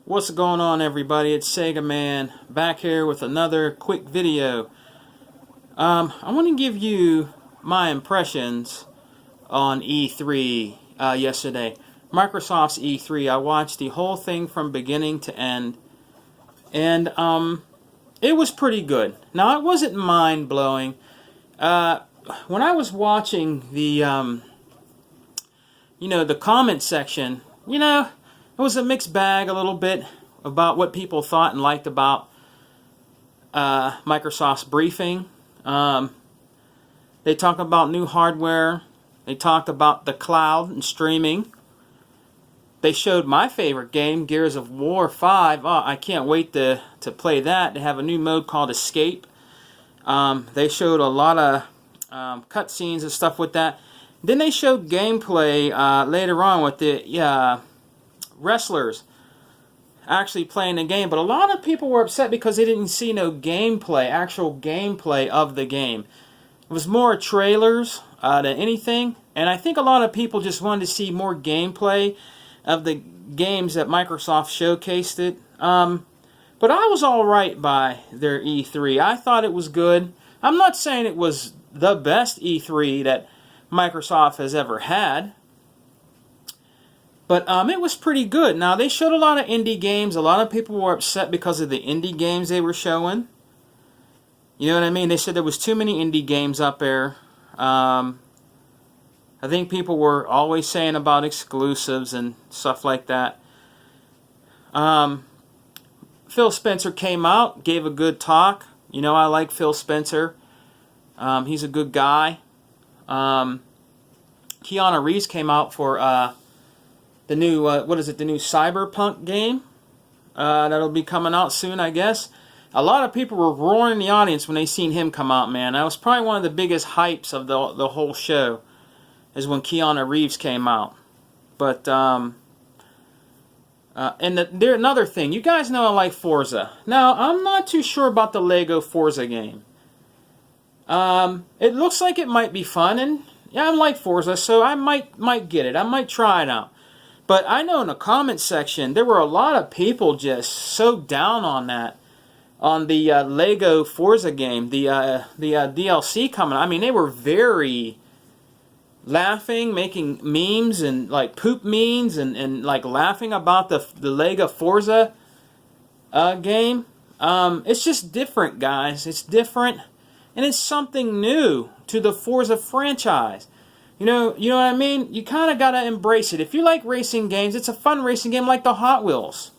What's going on, everybody? It's Sega Man back here with another quick video. I want to give you my impressions on E3 yesterday. Microsoft's E3. I watched the whole thing from beginning to end, and it was pretty good. Now, it wasn't mind-blowing. When I was watching the the comment section, it was a mixed bag a little bit about what people thought and liked about Microsoft's briefing. They talked about new hardware. They talked about the cloud and streaming. They showed my favorite game, Gears of War 5. Oh, I can't wait to play that. They have a new mode called Escape. They showed a lot of cutscenes and stuff with that. Then they showed gameplay later on with the wrestlers actually playing the game, but a lot of people were upset because they didn't see no gameplay, actual gameplay of the game. It was more trailers than anything, and I think a lot of people just wanted to see more gameplay of the games that Microsoft showcased it. But I was alright by their E3. I thought it was good. I'm not saying it was the best E3 that Microsoft has ever had, but it was pretty good. Now, they showed a lot of indie games. A lot of people were upset because of the indie games they were showing. You know what I mean? They said there was too many indie games up there. I think people were always saying about exclusives and stuff like that. Phil Spencer came out, gave a good talk. You know, I like Phil Spencer. He's a good guy. Keanu Reeves came out for the new, the new Cyberpunk game that'll be coming out soon, I guess. A lot of people were roaring in the audience when they seen him come out, man. That was probably one of the biggest hypes of the whole show, is when Keanu Reeves came out. But, another thing, you guys know I like Forza. Now, I'm not too sure about the Lego Forza game. It looks like it might be fun, and yeah, I like Forza, so I might get it. I might try it out. But I know in the comment section, there were a lot of people just so down on that, on the Lego Forza game, the DLC coming. I mean, they were very laughing, making memes and like poop memes and like laughing about the Lego Forza game. It's just different, guys. It's different, and it's something new to the Forza franchise. You know what I mean? You kind of got to embrace it. If you like racing games, it's a fun racing game like the Hot Wheels.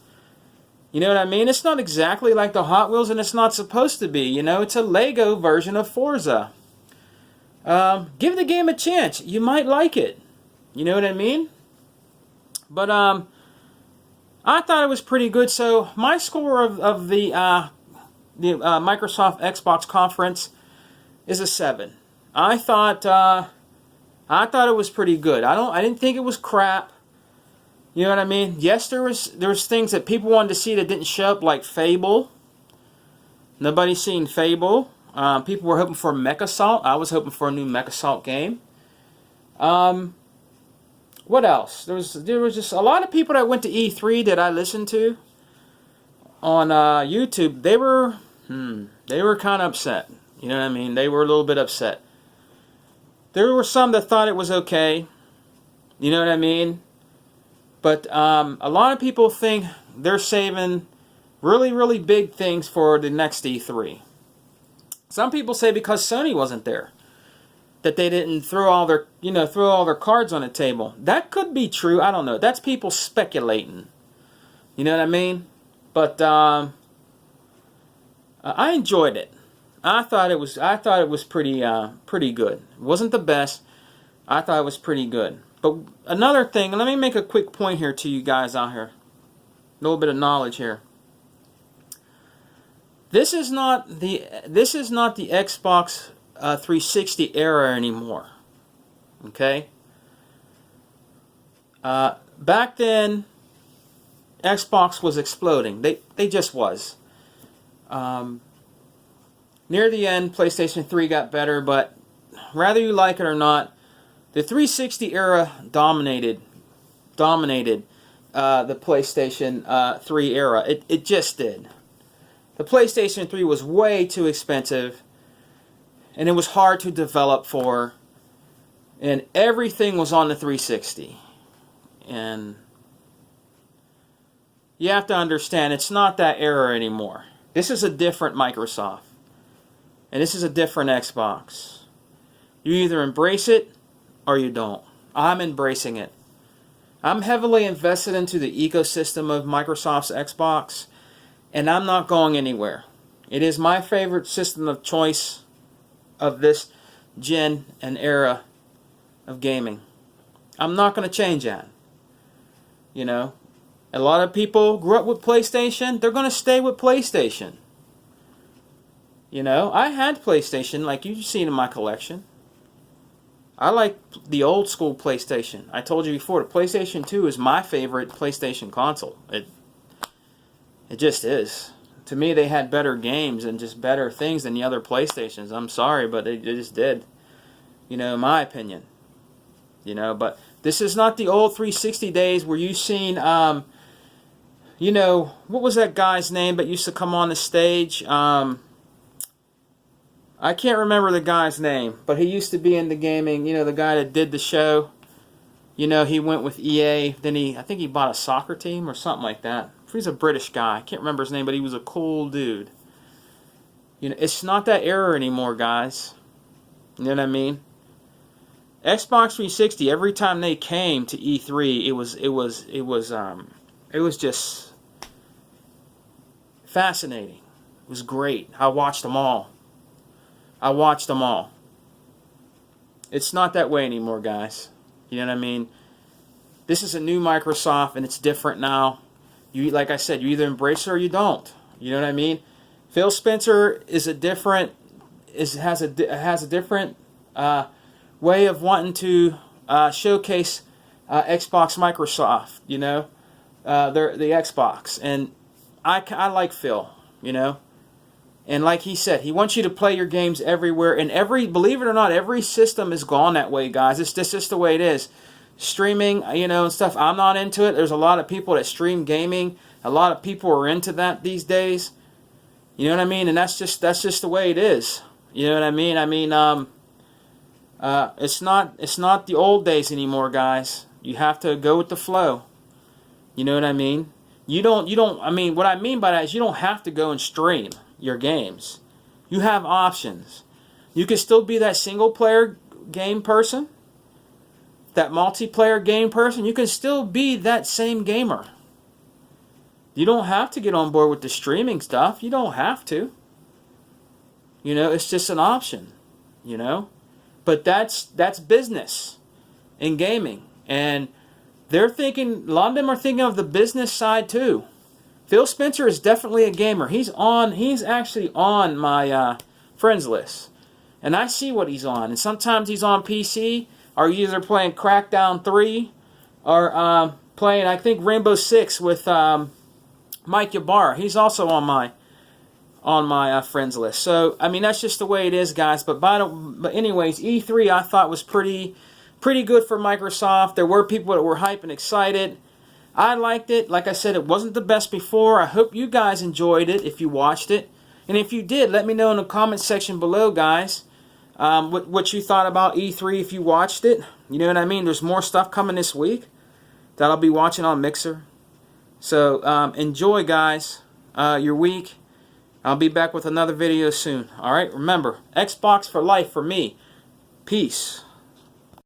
You know what I mean? It's not exactly like the Hot Wheels, and it's not supposed to be. You know, it's a Lego version of Forza. Give the game a chance. You might like it. You know what I mean? But I thought it was pretty good. So my score of the Microsoft Xbox conference is a 7. I thought it was pretty good. I didn't think it was crap. You know what I mean? Yes, there was things that people wanted to see that didn't show up, like Fable. Nobody's seen Fable. People were hoping for MechAssault. I was hoping for a new MechAssault game. What else? There was just a lot of people that went to E3 that I listened to on YouTube. They were kind of upset. You know what I mean? They were a little bit upset. There were some that thought it was okay. You know what I mean? But a lot of people think they're saving really, really big things for the next E3. Some people say because Sony wasn't there, that they didn't throw all their cards on the table. That could be true. I don't know. That's people speculating. You know what I mean? But I enjoyed it. I thought it was pretty good. It wasn't the best. I thought it was pretty good. But another thing, let me make a quick point here to you guys out here. A little bit of knowledge here. This is not the Xbox 360 era anymore. Okay? Back then, Xbox was exploding. They just was. Near the end, PlayStation 3 got better, but whether you like it or not, the 360 era dominated. the PlayStation 3 era. It just did. The PlayStation 3 was way too expensive, and it was hard to develop for, and everything was on the 360. And you have to understand, it's not that era anymore. This is a different Microsoft, and this is a different Xbox. You either embrace it or you don't. I'm embracing it. I'm heavily invested into the ecosystem of Microsoft's Xbox, and I'm not going anywhere. It is my favorite system of choice of this gen and era of gaming. I'm not going to change that. You know, a lot of people grew up with PlayStation. They're going to stay with PlayStation. You know, I had PlayStation, like you've seen in my collection. I like the old school PlayStation. I told you before, the PlayStation 2 is my favorite PlayStation console. It just is. To me, they had better games and just better things than the other PlayStations. I'm sorry, but they just did. You know, in my opinion. You know, but this is not the old 360 days where you've seen, you know, what was that guy's name that used to come on the stage? I can't remember the guy's name, but he used to be in the gaming, you know, the guy that did the show. You know, he went with EA, then I think he bought a soccer team or something like that. He's a British guy. I can't remember his name, but he was a cool dude. You know, it's not that era anymore, guys. You know what I mean? Xbox 360, every time they came to E3, it was just fascinating. It was great. I watched them all. It's not that way anymore, guys. You know what I mean? This is a new Microsoft, and it's different now. You, like I said, you either embrace it or you don't. You know what I mean? Phil Spencer has a different way of wanting to showcase Xbox Microsoft. You know, the Xbox, and I like Phil. You know. And like he said, he wants you to play your games everywhere. And believe it or not, every system is gone that way, guys. It's just the way it is. Streaming, you know, and stuff. I'm not into it. There's a lot of people that stream gaming. A lot of people are into that these days. You know what I mean? And that's just the way it is. You know what I mean? I mean, it's not the old days anymore, guys. You have to go with the flow. You know what I mean? You don't. I mean, what I mean by that is you don't have to go and stream your games. You have options. You can still be that single player game person, that multiplayer game person. You can still be that same gamer. You don't have to get on board with the streaming stuff. You don't have to. You know, it's just an option. You know, but that's business in gaming, and they're thinking. A lot of them are thinking of the business side too. Phil Spencer is definitely a gamer. He's actually on my friends list. And I see what he's on. And sometimes he's on PC, or either playing Crackdown 3, or playing, I think, Rainbow Six with Mike Ybarra. He's also on my friends list. So, I mean, that's just the way it is, guys. But anyways, E3 I thought was pretty good for Microsoft. There were people that were hyped and excited. I liked it. Like I said, it wasn't the best before. I hope you guys enjoyed it if you watched it. And if you did, let me know in the comment section below, guys, what you thought about E3 if you watched it. You know what I mean? There's more stuff coming this week that I'll be watching on Mixer. So enjoy, guys, your week. I'll be back with another video soon. All right? Remember, Xbox for life for me. Peace.